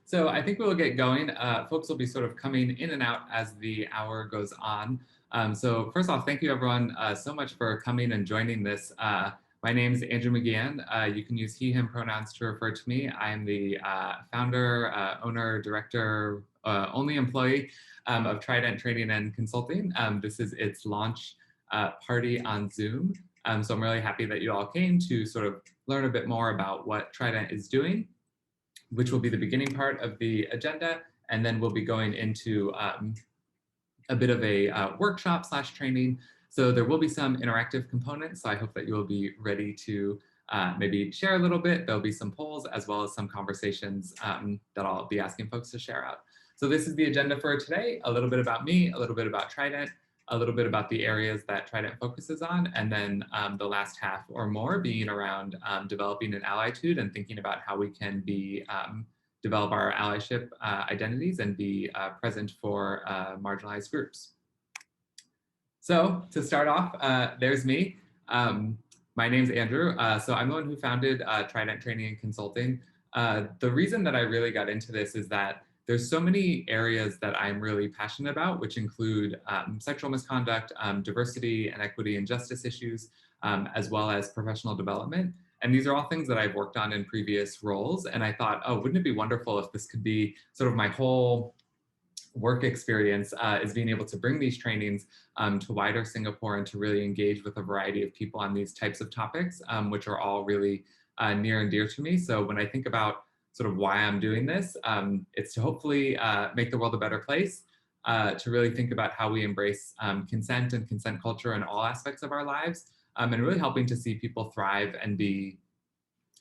So I think we'll get going. Folks will be sort of coming in and out as the hour goes on. So first off, thank you everyone so much for coming and joining this. My name is Andrew McGeehan. You can use he, him pronouns to refer to me. I am the founder, owner, director, only employee of Trident Training and Consulting. This is its launch party on Zoom. So I'm really happy that you all came to sort of learn a bit more about what Trident is doing, which will be the beginning part of the agenda. And then we'll be going into a bit of a workshop / training. So there will be some interactive components. So I hope that you will be ready to maybe share a little bit. There'll be some polls as well as some conversations that I'll be asking folks to share out. So this is the agenda for today, a little bit about me, a little bit about Trident, a little bit about the areas that Trident focuses on, and then the last half or more being around developing an allytude and thinking about how we can be develop our allyship identities and be present for marginalized groups. So to start off, there's me. My name's Andrew. So I'm the one who founded Trident Training and Consulting. The reason that I really got into this is that there's so many areas that I'm really passionate about, which include sexual misconduct, diversity and equity and justice issues, as well as professional development. And these are all things that I've worked on in previous roles. And I thought, oh, wouldn't it be wonderful if this could be sort of my whole work experience is being able to bring these trainings to wider Singapore and to really engage with a variety of people on these types of topics, which are all really near and dear to me. So when I think about sort of why I'm doing this, it's to hopefully make the world a better place, to really think about how we embrace consent and consent culture in all aspects of our lives, and really helping to see people thrive and be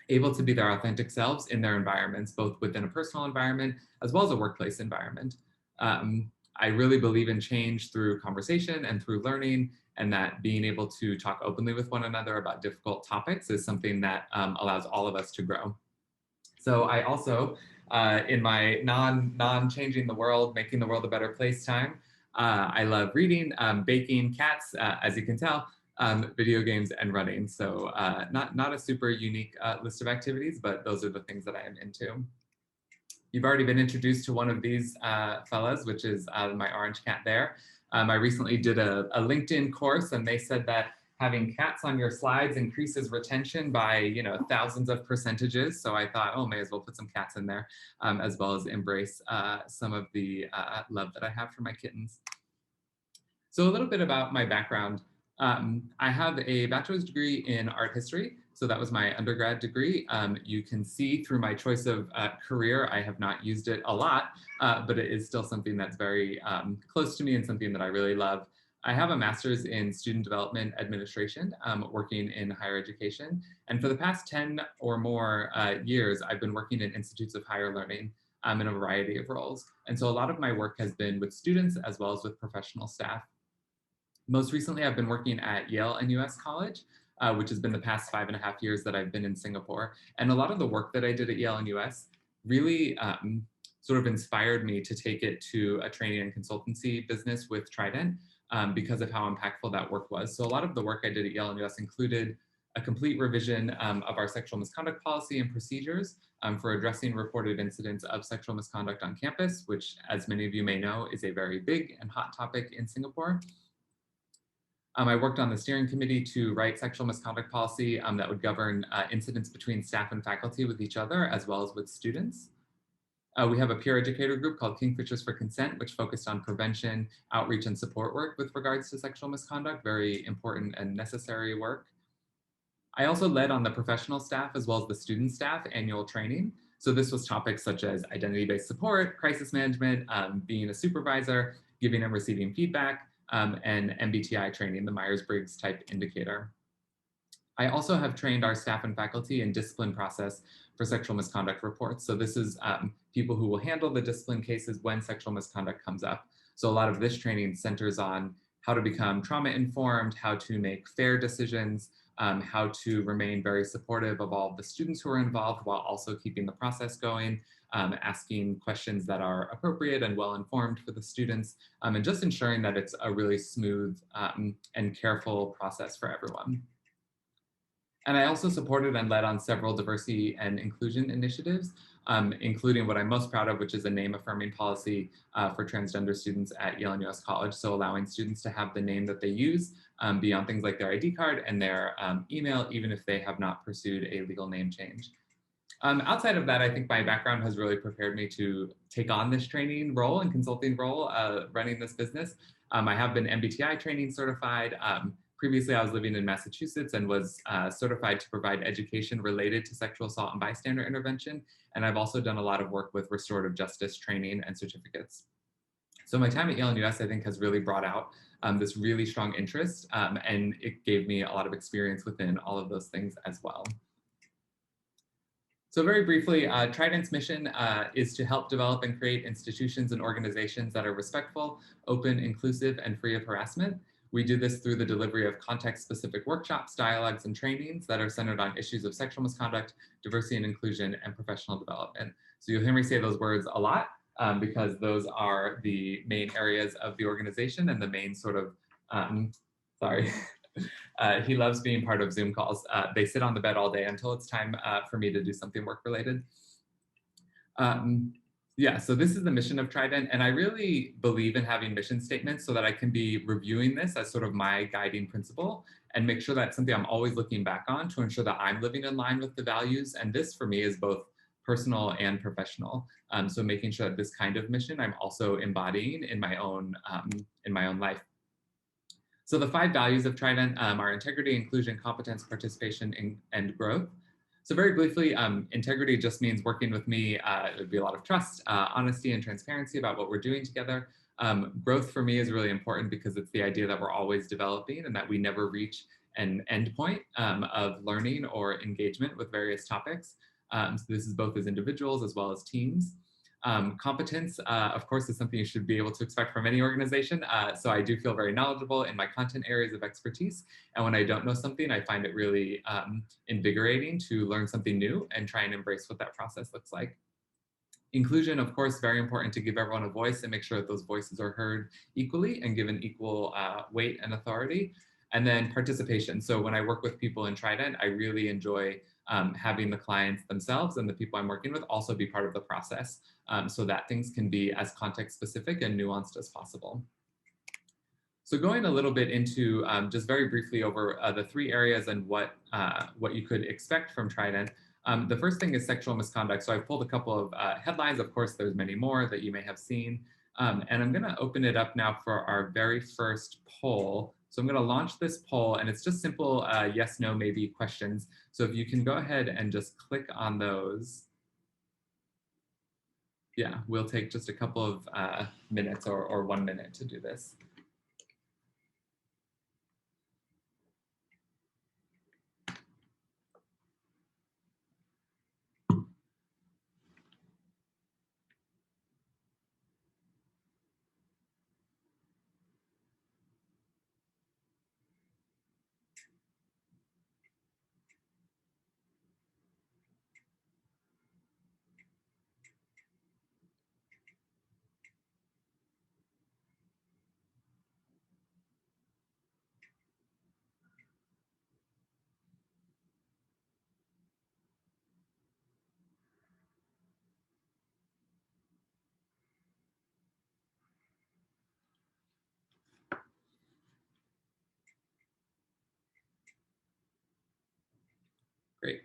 able to be their authentic selves in their environments, both within a personal environment as well as a workplace environment. I really believe in change through conversation and through learning, and that being able to talk openly with one another about difficult topics is something that allows all of us to grow. So I also, in my non-changing the world, making the world a better place time, I love reading, baking, cats, as you can tell, video games and running. So not a super unique list of activities, but those are the things that I am into. You've already been introduced to one of these fellas, which is my orange cat there. I recently did a LinkedIn course, and they said that having cats on your slides increases retention by thousands of percentages. So I thought, oh, may as well put some cats in there, as well as embrace some of the love that I have for my kittens. So a little bit about my background. I have a bachelor's degree in art history. So that was my undergrad degree. You can see through my choice of career, I have not used it a lot, but it is still something that's very close to me and something that I really love. I have a master's in student development administration, working in higher education. And for the past 10 or more years, I've been working in institutes of higher learning in a variety of roles. And so a lot of my work has been with students as well as with professional staff. Most recently, I've been working at Yale and US College, which has been the past 5.5 years that I've been in Singapore. And a lot of the work that I did at Yale and US really sort of inspired me to take it to a training and consultancy business with Trident, because of how impactful that work was. So a lot of the work I did at Yale and US included a complete revision of our sexual misconduct policy and procedures for addressing reported incidents of sexual misconduct on campus, which, as many of you may know, is a very big and hot topic in Singapore. I worked on the steering committee to write sexual misconduct policy that would govern incidents between staff and faculty with each other, as well as with students. We have a peer educator group called Kingfishers for Consent, which focused on prevention, outreach, and support work with regards to sexual misconduct, very important and necessary work. I also led on the professional staff as well as the student staff annual training. So this was topics such as identity-based support, crisis management, being a supervisor, giving and receiving feedback, and MBTI training, the Myers-Briggs type indicator. I also have trained our staff and faculty in discipline process for sexual misconduct reports. So this is people who will handle the discipline cases when sexual misconduct comes up. So a lot of this training centers on how to become trauma informed, how to make fair decisions, how to remain very supportive of all of the students who are involved while also keeping the process going, asking questions that are appropriate and well-informed for the students, and just ensuring that it's a really smooth and careful process for everyone. And I also supported and led on several diversity and inclusion initiatives. including what I'm most proud of, which is a name-affirming policy for transgender students at Yale and US College. So allowing students to have the name that they use be on things like their ID card and their email, even if they have not pursued a legal name change. Outside of that, I think my background has really prepared me to take on this training role and consulting role, running this business. I have been MBTI training certified. Previously, I was living in Massachusetts and was certified to provide education related to sexual assault and bystander intervention. And I've also done a lot of work with restorative justice training and certificates. So my time at Yale and US, I think, has really brought out this really strong interest, and it gave me a lot of experience within all of those things as well. So very briefly, Trident's mission is to help develop and create institutions and organizations that are respectful, open, inclusive, and free of harassment. We do this through the delivery of context-specific workshops, dialogues, and trainings that are centered on issues of sexual misconduct, diversity and inclusion, and professional development. So you'll hear me say those words a lot because those are the main areas of the organization and the main sort of, sorry. He loves being part of Zoom calls. They sit on the bed all day until it's time for me to do something work related. Yeah, so this is the mission of Trident, and I really believe in having mission statements so that I can be reviewing this as sort of my guiding principle and make sure that's something I'm always looking back on to ensure that I'm living in line with the values. And this for me is both personal and professional. So making sure that this kind of mission I'm also embodying in my own life. So the 5 values of Trident are integrity, inclusion, competence, participation, and growth. So very briefly, integrity just means working with me. It would be a lot of trust, honesty, and transparency about what we're doing together. Growth for me is really important because it's the idea that we're always developing and that we never reach an end point of learning or engagement with various topics. So this is both as individuals as well as teams. Competence, of course, is something you should be able to expect from any organization. So I do feel very knowledgeable in my content areas of expertise. And when I don't know something, I find it really invigorating to learn something new and try and embrace what that process looks like. Inclusion, of course, very important to give everyone a voice and make sure that those voices are heard equally and given equal weight and authority. And then participation. So when I work with people in Trident, I really enjoy having the clients themselves and the people I'm working with also be part of the process so that things can be as context specific and nuanced as possible. So going a little bit into just very briefly over the 3 areas and what you could expect from Trident. The first thing is sexual misconduct. So I've pulled a couple of headlines. Of course, there's many more that you may have seen. And I'm going to open it up now for our very first poll. So I'm going to launch this poll, and it's just simple yes, no, maybe questions. So if you can go ahead and just click on those. Yeah, we'll take just a couple of minutes or 1 minute to do this. Great.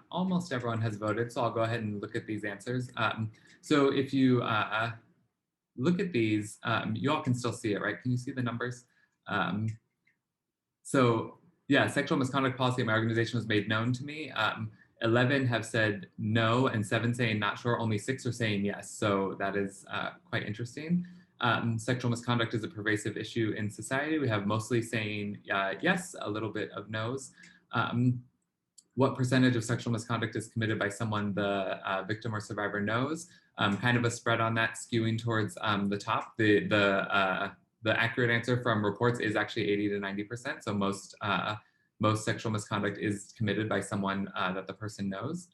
Almost everyone has voted, so I'll go ahead and look at these answers. So if you look at these, you all can still see it, right? Can you see the numbers? So yeah, sexual misconduct policy at my organization was made known to me. 11 have said no and 7 saying not sure, only 6 are saying yes. So that is quite interesting. Sexual misconduct is a pervasive issue in society. We have mostly saying yes, a little bit of no's. What percentage of sexual misconduct is committed by someone the victim or survivor knows? Kind of a spread on that, skewing towards the top. The accurate answer from reports is actually 80 to 90%. So most sexual misconduct is committed by someone that the person knows.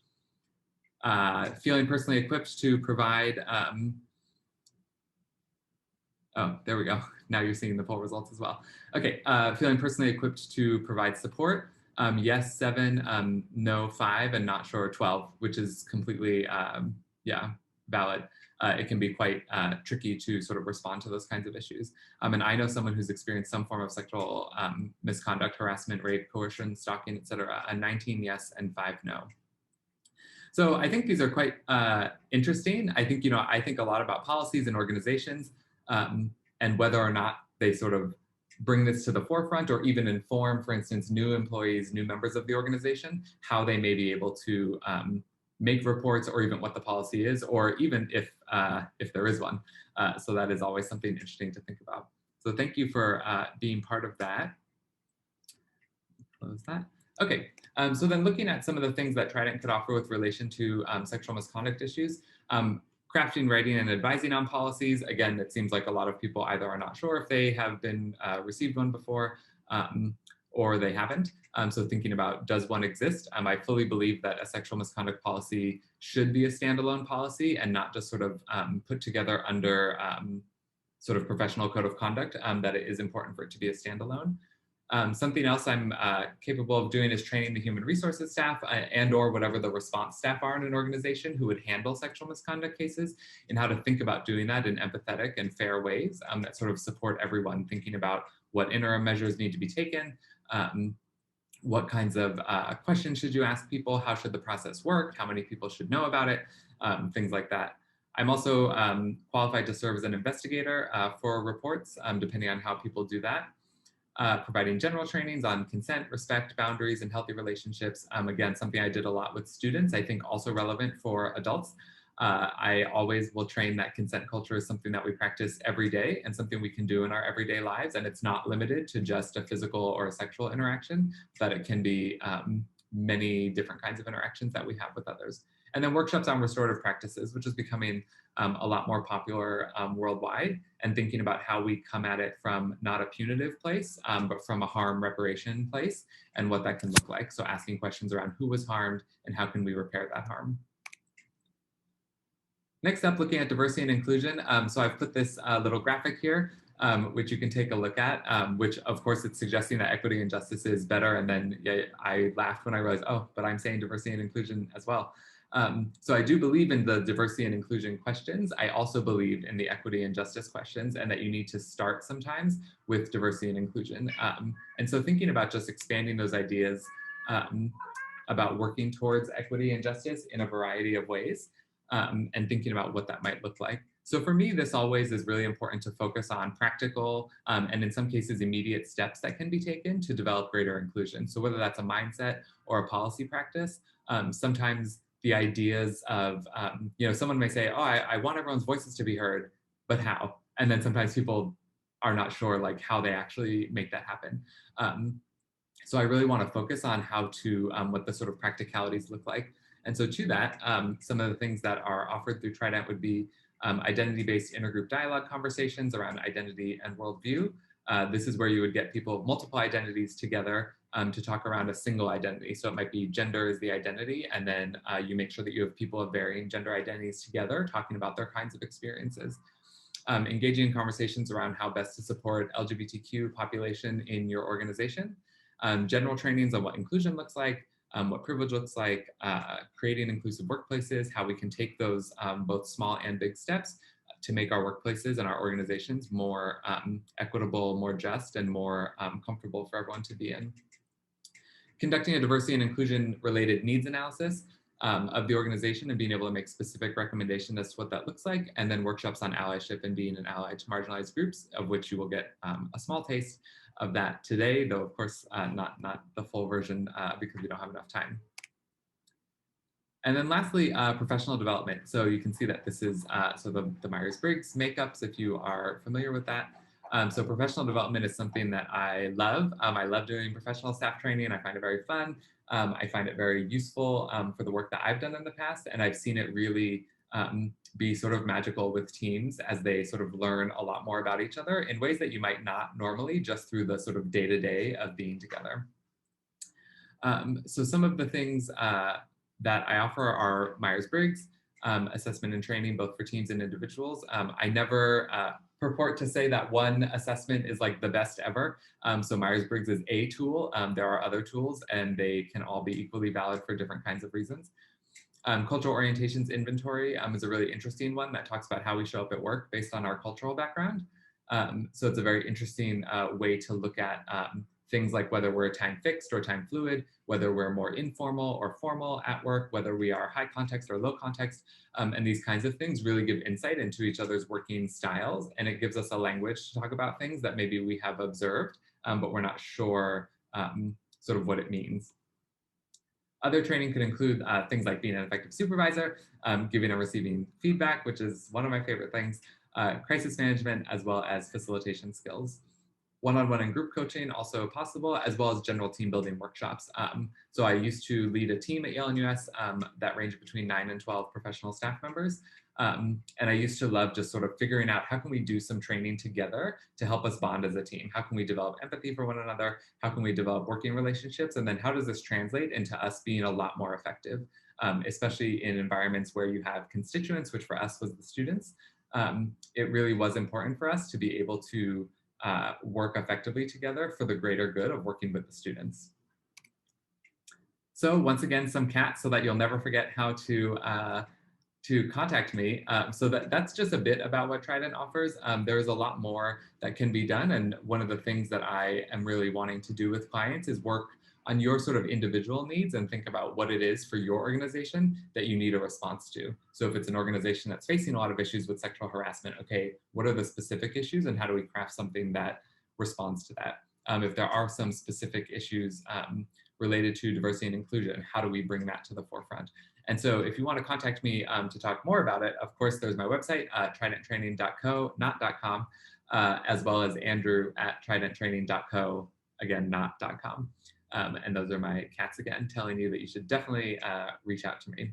Feeling personally equipped to provide. Oh, there we go. Now you're seeing the poll results as well. Okay, feeling personally equipped to provide support. Yes, 7, no, 5, and not sure, 12, which is completely yeah, valid. It can be quite tricky to sort of respond to those kinds of issues. And I know someone who's experienced some form of sexual misconduct, harassment, rape, coercion, stalking, et cetera, 19 yes and 5 no. So I think these are quite interesting. I think, I think a lot about policies and organizations and whether or not they sort of bring this to the forefront or even inform, for instance, new employees, new members of the organization, how they may be able to make reports or even what the policy is, or even if there is one. So that is always something interesting to think about. So thank you for being part of that. Close that. Okay, so then looking at some of the things that Trident could offer with relation to sexual misconduct issues, crafting, writing, and advising on policies. Again, it seems like a lot of people either are not sure if they have been received one before or they haven't. So thinking about, does one exist? I fully believe that a sexual misconduct policy should be a standalone policy and not just sort of put together under sort of professional code of conduct, that it is important for it to be a standalone. Something else I'm capable of doing is training the human resources staff and or whatever the response staff are in an organization who would handle sexual misconduct cases and how to think about doing that in empathetic and fair ways that sort of support everyone thinking about what interim measures need to be taken, what kinds of questions should you ask people, how should the process work, how many people should know about it, things like that. I'm also qualified to serve as an investigator for reports, depending on how people do that. Providing general trainings on consent, respect, boundaries, and healthy relationships. Again, something I did a lot with students, I think also relevant for adults. I always will train that consent culture is something that we practice every day and something we can do in our everyday lives. And it's not limited to just a physical or a sexual interaction, but it can be many different kinds of interactions that we have with others. And then workshops on restorative practices, which is becoming a lot more popular worldwide, and thinking about how we come at it from not a punitive place, but from a harm reparation place and what that can look like. So asking questions around who was harmed and how can we repair that harm. Next up, looking at diversity and inclusion. So I've put this little graphic here, which you can take a look at, which of course it's suggesting that equity and justice is better. And then I laughed when I realized, oh, but I'm saying diversity and inclusion as well. So I do believe in the diversity and inclusion questions. I also believe in the equity and justice questions, and that you need to start sometimes with diversity and inclusion. And so thinking about just expanding those ideas about working towards equity and justice in a variety of ways, and thinking about what that might look like. So for me, this always is really important to focus on practical and in some cases immediate steps that can be taken to develop greater inclusion. So whether that's a mindset or a policy practice, sometimes the ideas of, someone may say, oh, I want everyone's voices to be heard, but how? And then sometimes people are not sure like how they actually make that happen. So I really want to focus on how to, what the sort of practicalities look like. And so to that, some of the things that are offered through Trident would be identity-based intergroup dialogue conversations around identity and worldview. This is where you would get people of multiple identities together to talk around a single identity. So it might be gender is the identity, and then you make sure that you have people of varying gender identities together talking about their kinds of experiences. Engaging in conversations around how best to support LGBTQ population in your organization. General trainings on what inclusion looks like, what privilege looks like, creating inclusive workplaces, how we can take those both small and big steps to make our workplaces and our organizations more equitable, more just, and more comfortable for everyone to be in. Conducting a diversity and inclusion related needs analysis of the organization and being able to make specific recommendations as to what that looks like, and then workshops on allyship and being an ally to marginalized groups, of which you will get a small taste of that today, though of course not the full version because we don't have enough time. And then lastly, professional development. So you can see that this is so the Myers-Briggs makeups, if you are familiar with that. So professional development is something that I love. I love doing professional staff training. I find it very fun. I find it very useful for the work that I've done in the past. And I've seen it really be sort of magical with teams as they sort of learn a lot more about each other in ways that you might not normally just through the sort of day-to-day of being together. So some of the things that I offer are Myers-Briggs assessment and training, both for teams and individuals. I never purport to say that one assessment is like the best ever. So Myers-Briggs is a tool. There are other tools and they can all be equally valid for different kinds of reasons. Cultural orientations inventory is a really interesting one that talks about how we show up at work based on our cultural background. So it's a very interesting way to look at things like whether we're time fixed or time fluid, whether we're more informal or formal at work, whether we are high context or low context. And these kinds of things really give insight into each other's working styles. And it gives us a language to talk about things that maybe we have observed, but we're not sure sort of what it means. Other training could include things like being an effective supervisor, giving and receiving feedback, which is one of my favorite things, crisis management, as well as facilitation skills. One-on-one and group coaching also possible, as well as general team building workshops. So I used to lead a team at Yale and US that ranged between 9 and 12 professional staff members. And I used to love just sort of figuring out how can we do some training together to help us bond as a team? How can we develop empathy for one another? How can we develop working relationships? And then how does this translate into us being a lot more effective, especially in environments where you have constituents, which for us was the students. It really was important for us to be able to work effectively together for the greater good of working with the students. So once again, some cats so that you'll never forget how to contact me. So that's just a bit about what Trident offers. There's a lot more that can be done. And one of the things that I am really wanting to do with clients is work on your sort of individual needs and think about what it is for your organization that you need a response to. So if it's an organization that's facing a lot of issues with sexual harassment, okay, what are the specific issues and how do we craft something that responds to that? If there are some specific issues related to diversity and inclusion, how do we bring that to the forefront? And so if you want to contact me to talk more about it, of course, there's my website, tridenttraining.co, not .com, as well as Andrew at tridenttraining.co, again, not .com. And those are my cats again, telling you that you should definitely reach out to me.